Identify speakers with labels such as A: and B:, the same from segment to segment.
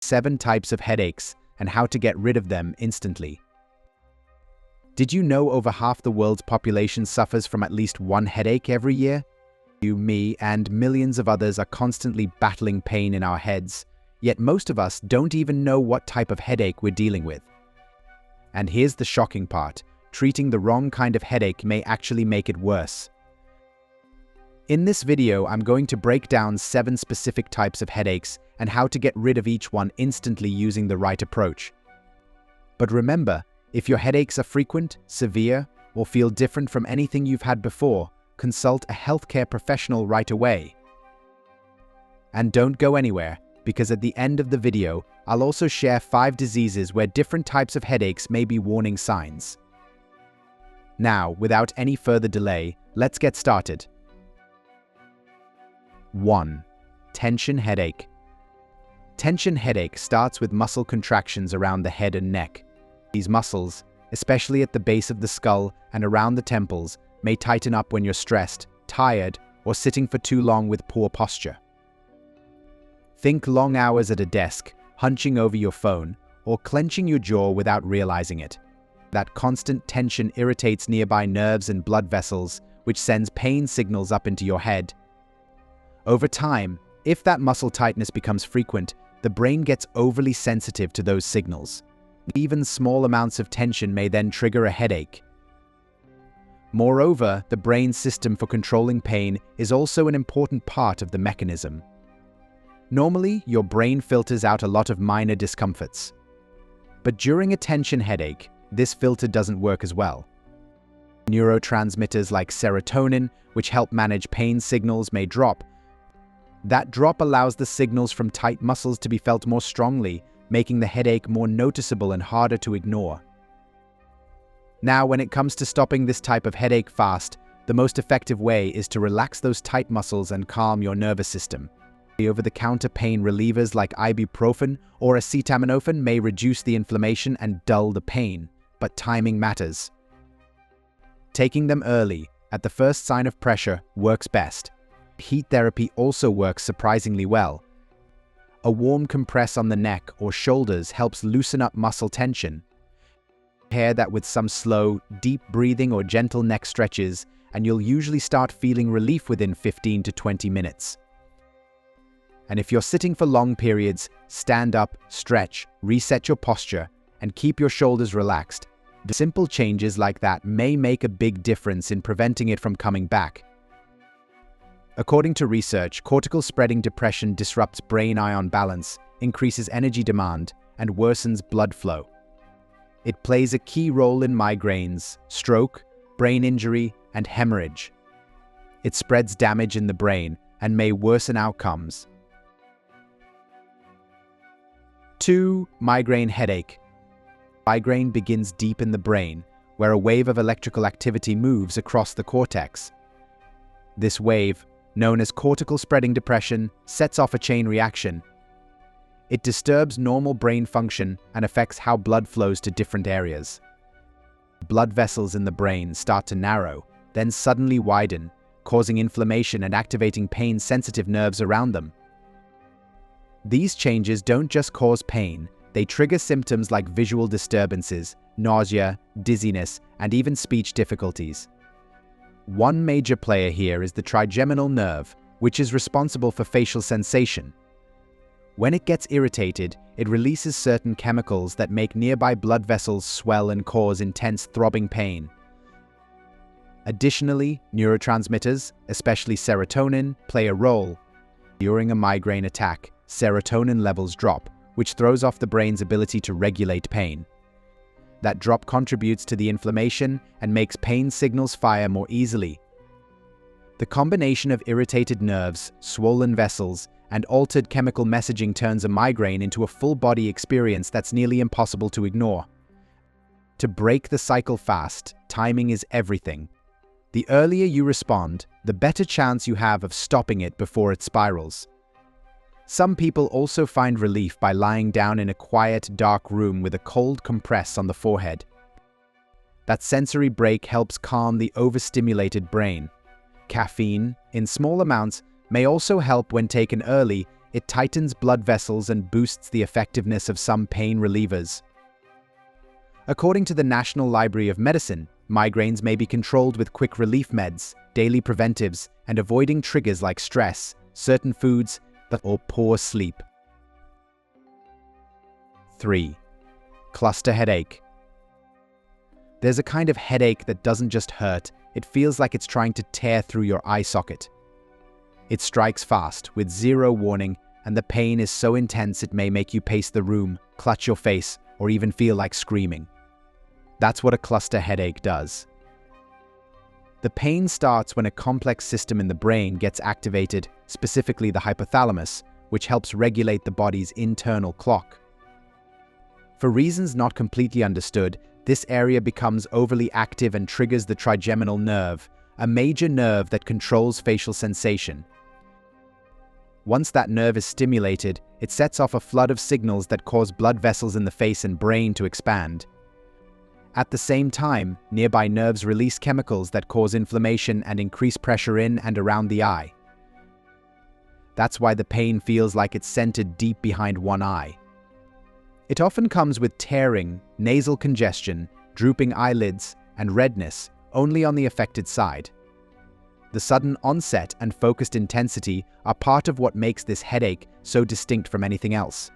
A: 7 types of headaches and how to get rid of them instantly. Did you know over half the world's population suffers from at least one headache every year? You, me, and millions of others are constantly battling pain in our heads, yet most of us don't even know what type of headache we're dealing with. And here's the shocking part: treating the wrong kind of headache may actually make it worse. In this video, I'm going to break down 7 specific types of headaches and how to get rid of each one instantly using the right approach. But remember, if your headaches are frequent, severe, or feel different from anything you've had before, consult a healthcare professional right away. And don't go anywhere, because at the end of the video, I'll also share 5 diseases where different types of headaches may be warning signs. Now, without any further delay, let's get started. 1. Tension headache. Tension headache starts with muscle contractions around the head and neck. These muscles, especially at the base of the skull and around the temples, may tighten up when you're stressed, tired, or sitting for too long with poor posture. Think long hours at a desk, hunching over your phone, or clenching your jaw without realizing it. That constant tension irritates nearby nerves and blood vessels, which sends pain signals up into your head. Over time, if that muscle tightness becomes frequent, the brain gets overly sensitive to those signals. Even small amounts of tension may then trigger a headache. Moreover, the brain's system for controlling pain is also an important part of the mechanism. Normally, your brain filters out a lot of minor discomforts. But during a tension headache, this filter doesn't work as well. Neurotransmitters like serotonin, which help manage pain signals, may drop. That drop allows the signals from tight muscles to be felt more strongly, making the headache more noticeable and harder to ignore. Now, when it comes to stopping this type of headache fast, the most effective way is to relax those tight muscles and calm your nervous system. Over-the-counter pain relievers like ibuprofen or acetaminophen may reduce the inflammation and dull the pain, but timing matters. Taking them early, at the first sign of pressure, works best. Heat therapy also works surprisingly well. A warm compress on the neck or shoulders helps loosen up muscle tension. Pair that with some slow, deep breathing or gentle neck stretches, and you'll usually start feeling relief within 15 to 20 minutes. And if you're sitting for long periods, stand up, stretch, reset your posture, and keep your shoulders relaxed. The simple changes like that may make a big difference in preventing it from coming back. According to research, cortical spreading depression disrupts brain ion balance, increases energy demand, and worsens blood flow. It plays a key role in migraines, stroke, brain injury, and hemorrhage. It spreads damage in the brain and may worsen outcomes. 2. Migraine headache. Migraine begins deep in the brain, where a wave of electrical activity moves across the cortex. This wave, known as cortical spreading depression, sets off a chain reaction. It disturbs normal brain function and affects how blood flows to different areas. Blood vessels in the brain start to narrow, then suddenly widen, causing inflammation and activating pain-sensitive nerves around them. These changes don't just cause pain, they trigger symptoms like visual disturbances, nausea, dizziness, and even speech difficulties. One major player here is the trigeminal nerve, which is responsible for facial sensation. When it gets irritated, it releases certain chemicals that make nearby blood vessels swell and cause intense throbbing pain. Additionally, neurotransmitters, especially serotonin, play a role. During a migraine attack, serotonin levels drop, which throws off the brain's ability to regulate pain. That drop contributes to the inflammation and makes pain signals fire more easily. The combination of irritated nerves, swollen vessels, and altered chemical messaging turns a migraine into a full-body experience that's nearly impossible to ignore. To break the cycle fast, timing is everything. The earlier you respond, the better chance you have of stopping it before it spirals. Some people also find relief by lying down in a quiet, dark room with a cold compress on the forehead. That sensory break helps calm the overstimulated brain. Caffeine, in small amounts, may also help when taken early it tightens blood vessels and boosts the effectiveness of some pain relievers. According to the National Library of Medicine, migraines may be controlled with quick relief meds, daily preventives, and avoiding triggers like stress, certain foods, or poor sleep. 3. Cluster headache. There's a kind of headache that doesn't just hurt, it feels like it's trying to tear through your eye socket. It strikes fast, with zero warning, and the pain is so intense it may make you pace the room, clutch your face, or even feel like screaming. That's what a cluster headache does. The pain starts when a complex system in the brain gets activated, specifically the hypothalamus, which helps regulate the body's internal clock. For reasons not completely understood, this area becomes overly active and triggers the trigeminal nerve, a major nerve that controls facial sensation. Once that nerve is stimulated, it sets off a flood of signals that cause blood vessels in the face and brain to expand. At the same time, nearby nerves release chemicals that cause inflammation and increase pressure in and around the eye. That's why the pain feels like it's centered deep behind one eye. It often comes with tearing, nasal congestion, drooping eyelids, and redness, only on the affected side. The sudden onset and focused intensity are part of what makes this headache so distinct from anything else.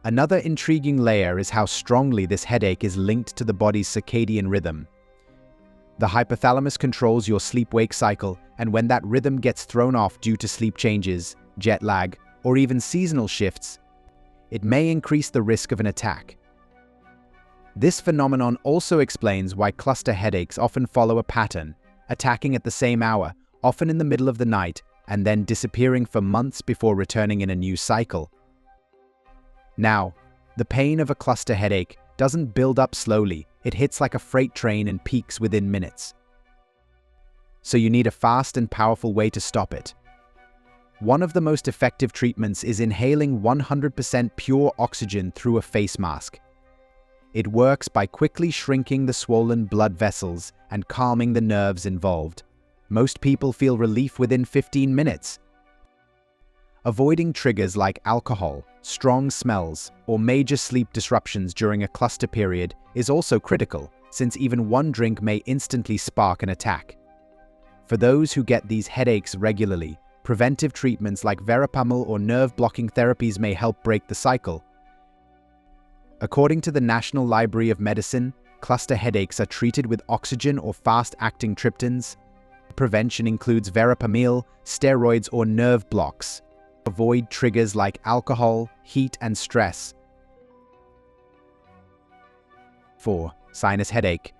A: Another intriguing layer is how strongly this headache is linked to the body's circadian rhythm. The hypothalamus controls your sleep-wake cycle, and when that rhythm gets thrown off due to sleep changes, jet lag, or even seasonal shifts, it may increase the risk of an attack. This phenomenon also explains why cluster headaches often follow a pattern, attacking at the same hour, often in the middle of the night, and then disappearing for months before returning in a new cycle. Now, the pain of a cluster headache doesn't build up slowly, it hits like a freight train and peaks within minutes. So you need a fast and powerful way to stop it. One of the most effective treatments is inhaling 100% pure oxygen through a face mask. It works by quickly shrinking the swollen blood vessels and calming the nerves involved. Most people feel relief within 15 minutes. Avoiding triggers like alcohol, strong smells, or major sleep disruptions during a cluster period is also critical, since even one drink may instantly spark an attack. For those who get these headaches regularly, preventive treatments like verapamil or nerve-blocking therapies may help break the cycle. According to the National Library of Medicine, cluster headaches are treated with oxygen or fast-acting triptans. Prevention includes verapamil, steroids, or nerve blocks. Avoid triggers like alcohol, heat, and stress. 4. Sinus headache.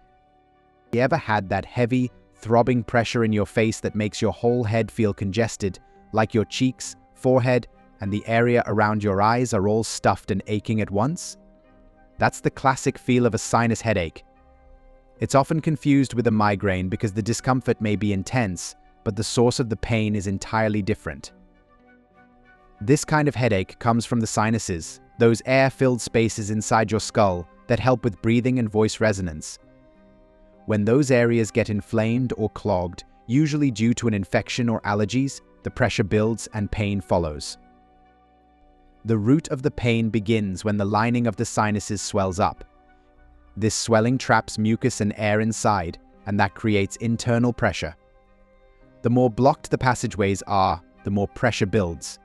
A: Have you ever had that heavy, throbbing pressure in your face that makes your whole head feel congested, like your cheeks, forehead, and the area around your eyes are all stuffed and aching at once? That's the classic feel of a sinus headache. It's often confused with a migraine because the discomfort may be intense, but the source of the pain is entirely different. This kind of headache comes from the sinuses, those air-filled spaces inside your skull that help with breathing and voice resonance. When those areas get inflamed or clogged, usually due to an infection or allergies, the pressure builds and pain follows. The root of the pain begins when the lining of the sinuses swells up. This swelling traps mucus and air inside, and that creates internal pressure. The more blocked the passageways are, the more pressure builds.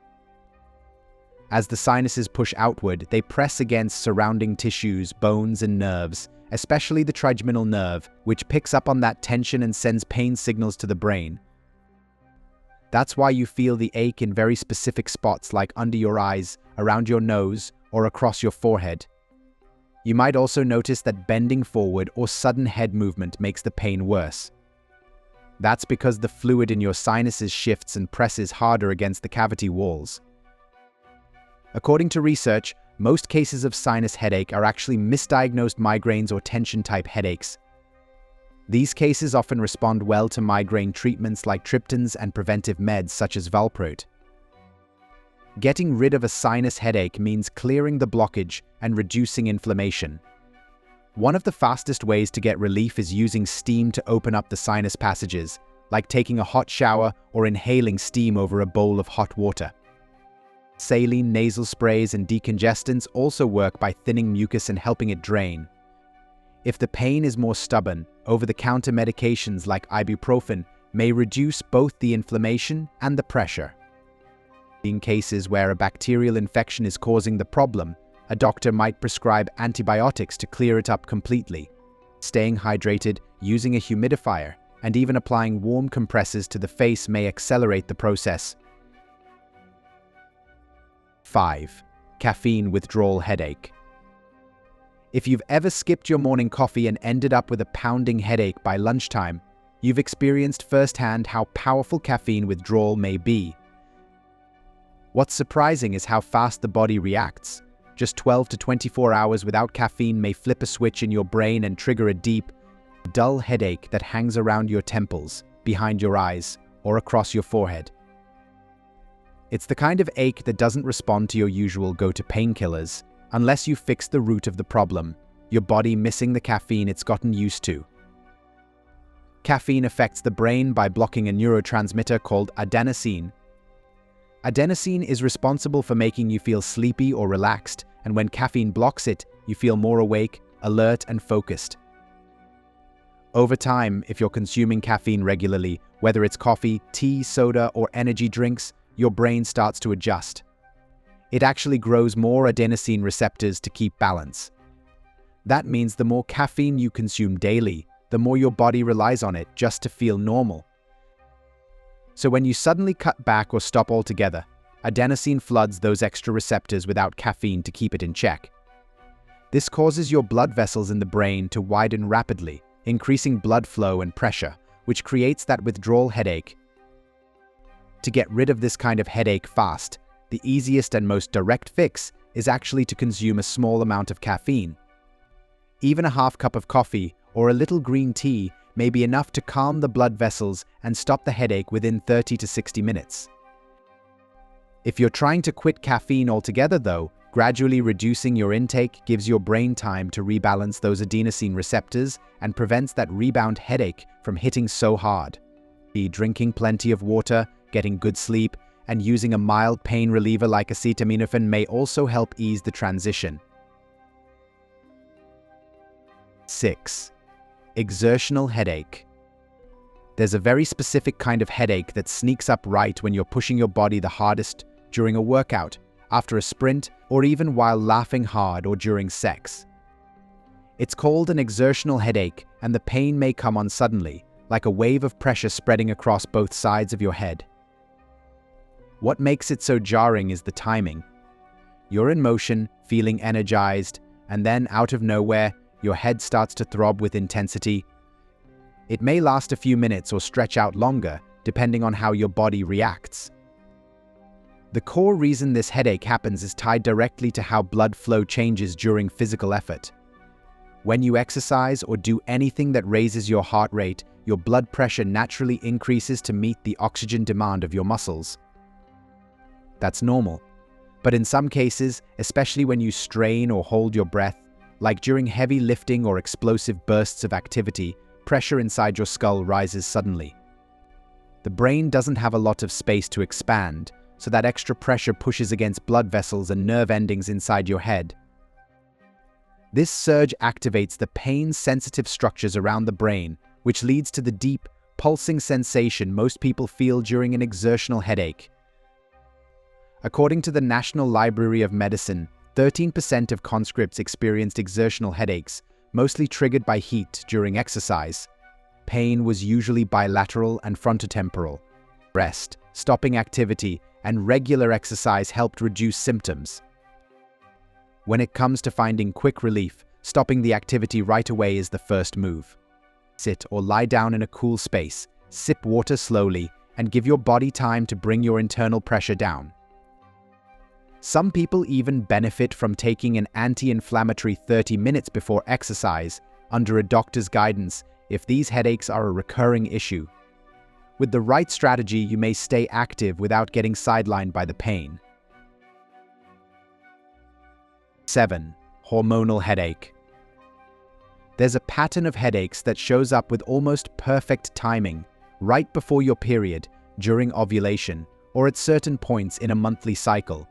A: As the sinuses push outward, they press against surrounding tissues, bones, and nerves, especially the trigeminal nerve, which picks up on that tension and sends pain signals to the brain. That's why you feel the ache in very specific spots like under your eyes, around your nose, or across your forehead. You might also notice that bending forward or sudden head movement makes the pain worse. That's because the fluid in your sinuses shifts and presses harder against the cavity walls. According to research, most cases of sinus headache are actually misdiagnosed migraines or tension-type headaches. These cases often respond well to migraine treatments like triptans and preventive meds such as valproate. Getting rid of a sinus headache means clearing the blockage and reducing inflammation. One of the fastest ways to get relief is using steam to open up the sinus passages, like taking a hot shower or inhaling steam over a bowl of hot water. Saline nasal sprays and decongestants also work by thinning mucus and helping it drain. If the pain is more stubborn, over-the-counter medications like ibuprofen may reduce both the inflammation and the pressure. In cases where a bacterial infection is causing the problem, a doctor might prescribe antibiotics to clear it up completely. Staying hydrated, using a humidifier, and even applying warm compresses to the face may accelerate the process. 5. Caffeine withdrawal headache. If you've ever skipped your morning coffee and ended up with a pounding headache by lunchtime, you've experienced firsthand how powerful caffeine withdrawal may be. What's surprising is how fast the body reacts. Just 12 to 24 hours without caffeine may flip a switch in your brain and trigger a deep, dull headache that hangs around your temples, behind your eyes, or across your forehead. It's the kind of ache that doesn't respond to your usual go-to painkillers, unless you fix the root of the problem, your body missing the caffeine it's gotten used to. Caffeine affects the brain by blocking a neurotransmitter called adenosine. Adenosine is responsible for making you feel sleepy or relaxed, and when caffeine blocks it, you feel more awake, alert, and focused. Over time, if you're consuming caffeine regularly, whether it's coffee, tea, soda, or energy drinks, your brain starts to adjust. It actually grows more adenosine receptors to keep balance. That means the more caffeine you consume daily, the more your body relies on it just to feel normal. So when you suddenly cut back or stop altogether, adenosine floods those extra receptors without caffeine to keep it in check. This causes your blood vessels in the brain to widen rapidly, increasing blood flow and pressure, which creates that withdrawal headache. To get rid of this kind of headache fast, the easiest and most direct fix is actually to consume a small amount of caffeine. Even a half cup of coffee or a little green tea may be enough to calm the blood vessels and stop the headache within 30 to 60 minutes. If you're trying to quit caffeine altogether though, gradually reducing your intake gives your brain time to rebalance those adenosine receptors and prevents that rebound headache from hitting so hard. Drinking plenty of water, getting good sleep, and using a mild pain reliever like acetaminophen may also help ease the transition. 6. Exertional headache. There's a very specific kind of headache that sneaks up right when you're pushing your body the hardest during a workout, after a sprint, or even while laughing hard or during sex. It's called an exertional headache, and the pain may come on suddenly, like a wave of pressure spreading across both sides of your head. What makes it so jarring is the timing. You're in motion, feeling energized, and then out of nowhere, your head starts to throb with intensity. It may last a few minutes or stretch out longer, depending on how your body reacts. The core reason this headache happens is tied directly to how blood flow changes during physical effort. When you exercise or do anything that raises your heart rate, your blood pressure naturally increases to meet the oxygen demand of your muscles. That's normal. But in some cases, especially when you strain or hold your breath, like during heavy lifting or explosive bursts of activity, pressure inside your skull rises suddenly. The brain doesn't have a lot of space to expand, so that extra pressure pushes against blood vessels and nerve endings inside your head. This surge activates the pain-sensitive structures around the brain, which leads to the deep, pulsing sensation most people feel during an exertional headache. According to the National Library of Medicine, 13% of conscripts experienced exertional headaches, mostly triggered by heat during exercise. Pain was usually bilateral and frontotemporal. Rest, stopping activity, and regular exercise helped reduce symptoms. When it comes to finding quick relief, stopping the activity right away is the first move. Sit or lie down in a cool space, sip water slowly, and give your body time to bring your internal pressure down. Some people even benefit from taking an anti-inflammatory 30 minutes before exercise under a doctor's guidance if these headaches are a recurring issue. With the right strategy, you may stay active without getting sidelined by the pain. 7. Hormonal headache. There's a pattern of headaches that shows up with almost perfect timing, right before your period, during ovulation, or at certain points in a monthly cycle,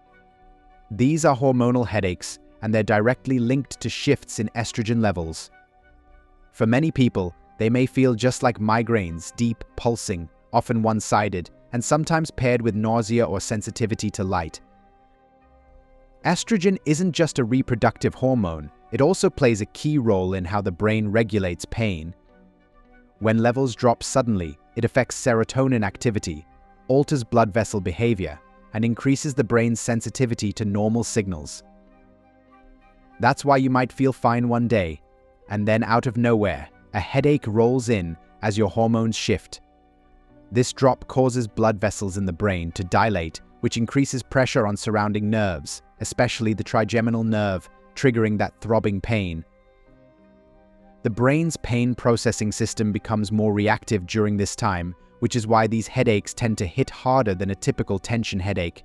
A: These are hormonal headaches, and they're directly linked to shifts in estrogen levels. For many people, they may feel just like migraines, deep, pulsing, often one-sided, and sometimes paired with nausea or sensitivity to light. Estrogen isn't just a reproductive hormone, it also plays a key role in how the brain regulates pain. When levels drop suddenly, it affects serotonin activity, alters blood vessel behavior, and increases the brain's sensitivity to normal signals. That's why you might feel fine one day, and then out of nowhere, a headache rolls in as your hormones shift. This drop causes blood vessels in the brain to dilate, which increases pressure on surrounding nerves, especially the trigeminal nerve, triggering that throbbing pain. The brain's pain processing system becomes more reactive during this time, which is why these headaches tend to hit harder than a typical tension headache.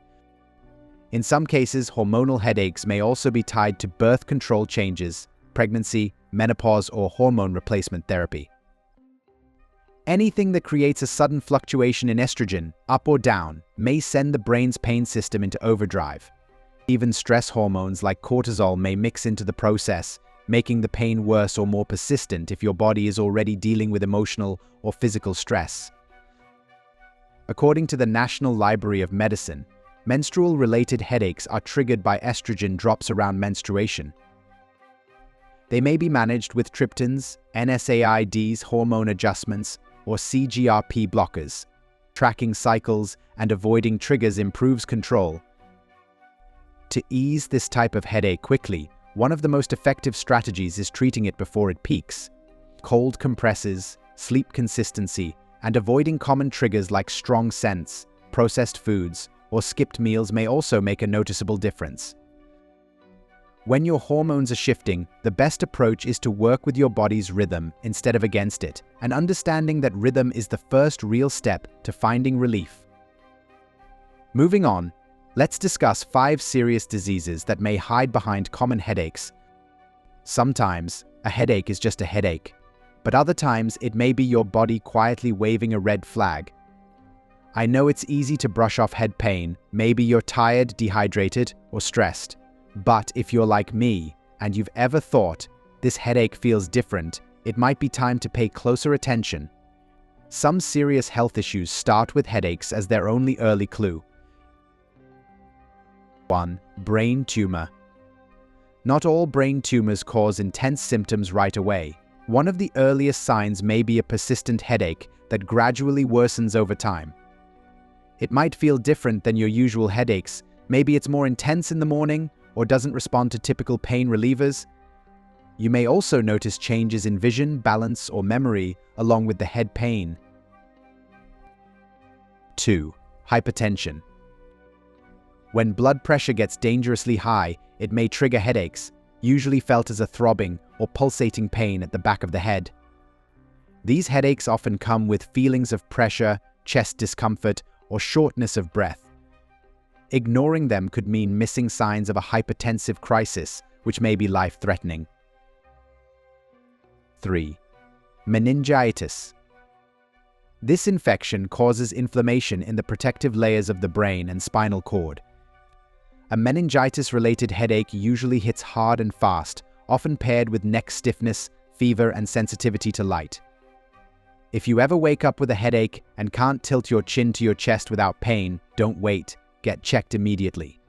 A: In some cases, hormonal headaches may also be tied to birth control changes, pregnancy, menopause, or hormone replacement therapy. Anything that creates a sudden fluctuation in estrogen, up or down, may send the brain's pain system into overdrive. Even stress hormones like cortisol may mix into the process, making the pain worse or more persistent if your body is already dealing with emotional or physical stress. According to the National Library of Medicine, menstrual-related headaches are triggered by estrogen drops around menstruation. They may be managed with triptans, NSAIDs, hormone adjustments, or CGRP blockers. Tracking cycles and avoiding triggers improves control. To ease this type of headache quickly, one of the most effective strategies is treating it before it peaks. Cold compresses, sleep consistency, and avoiding common triggers like strong scents, processed foods, or skipped meals may also make a noticeable difference. When your hormones are shifting, the best approach is to work with your body's rhythm instead of against it, and understanding that rhythm is the first real step to finding relief. Moving on, let's discuss 5 serious diseases that may hide behind common headaches. Sometimes, a headache is just a headache, but other times it may be your body quietly waving a red flag. I know it's easy to brush off head pain, maybe you're tired, dehydrated, or stressed. But if you're like me, and you've ever thought, this headache feels different, it might be time to pay closer attention. Some serious health issues start with headaches as their only early clue. 1. Brain tumor. Not all brain tumors cause intense symptoms right away. One of the earliest signs may be a persistent headache that gradually worsens over time. It might feel different than your usual headaches. Maybe it's more intense in the morning, or doesn't respond to typical pain relievers. You may also notice changes in vision, balance, or memory, along with the head pain. 2. Hypertension. When blood pressure gets dangerously high, it may trigger headaches, usually felt as a throbbing or pulsating pain at the back of the head. These headaches often come with feelings of pressure, chest discomfort, or shortness of breath. Ignoring them could mean missing signs of a hypertensive crisis, which may be life-threatening. 3. Meningitis. This infection causes inflammation in the protective layers of the brain and spinal cord. A meningitis-related headache usually hits hard and fast, often paired with neck stiffness, fever, and sensitivity to light. If you ever wake up with a headache and can't tilt your chin to your chest without pain, don't wait. Get checked immediately.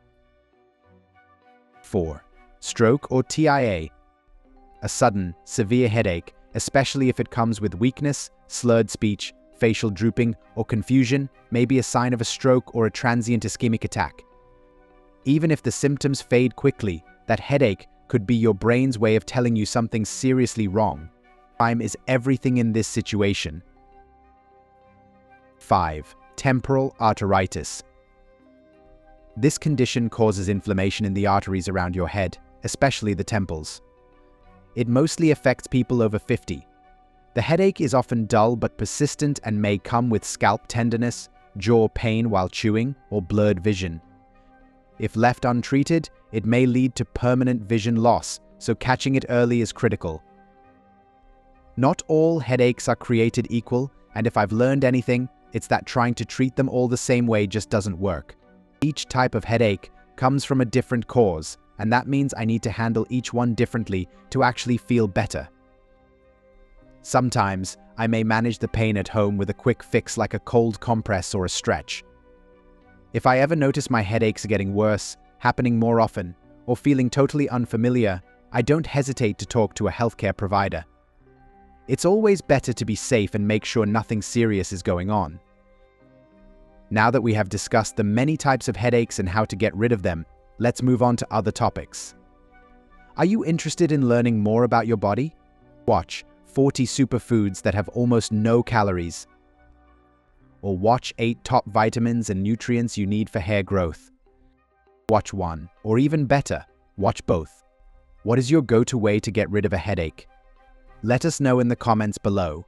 A: 4. Stroke or TIA. A sudden, severe headache, especially if it comes with weakness, slurred speech, facial drooping, or confusion, may be a sign of a stroke or a transient ischemic attack. Even if the symptoms fade quickly, that headache could be your brain's way of telling you something seriously wrong. Time is everything in this situation. 5. Temporal Arteritis. This condition causes inflammation in the arteries around your head, especially the temples. It mostly affects people over 50. The headache is often dull but persistent and may come with scalp tenderness, jaw pain while chewing, or blurred vision. If left untreated, it may lead to permanent vision loss, so catching it early is critical. Not all headaches are created equal, and if I've learned anything, it's that trying to treat them all the same way just doesn't work. Each type of headache comes from a different cause, and that means I need to handle each one differently to actually feel better. Sometimes, I may manage the pain at home with a quick fix like a cold compress or a stretch. If I ever notice my headaches are getting worse, happening more often, or feeling totally unfamiliar, I don't hesitate to talk to a healthcare provider. It's always better to be safe and make sure nothing serious is going on. Now that we have discussed the many types of headaches and how to get rid of them, let's move on to other topics. Are you interested in learning more about your body? Watch 40 superfoods that have almost no calories. Or watch 8 top vitamins and nutrients you need for hair growth. Watch one, or even better, watch both. What is your go-to way to get rid of a headache? Let us know in the comments below.